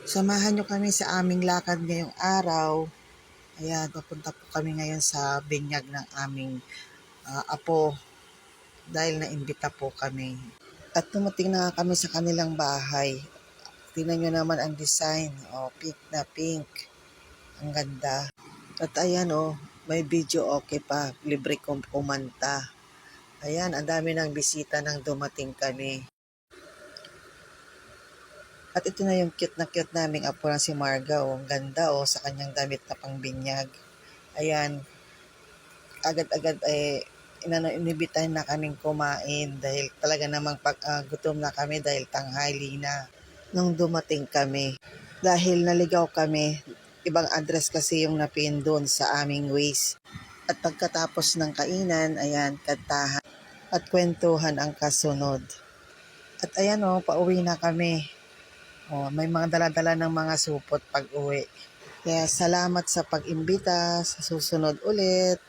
Samahan nyo kami sa aming lakad ngayong araw. Ayan, papunta po kami ngayon sa binyag ng aming apo dahil naimbita po kami. At tumating na kami sa kanilang bahay. Tingnan nyo naman ang design. Pink na pink. Ang ganda. At ayan may video okay pa. Libre kong kumanta. Ayan, ang dami ng bisita nang dumating kami. At ito na yung cute naming apo na si Marga. Ang ganda sa kanyang damit na pangbinyag. Ayan, agad-agad inibitahin na kaming kumain dahil talaga namang gutom na kami dahil tanghali na nung dumating kami. Dahil naligaw kami, ibang address kasi yung napin doon sa aming Waze. At pagkatapos ng kainan, ayan, kantahan at kwentuhan ang kasunod. At ayan pauwi na kami. May mga dala-dala ng mga supot pag uwi. Kaya salamat sa pag-imbita. Sa susunod ulit.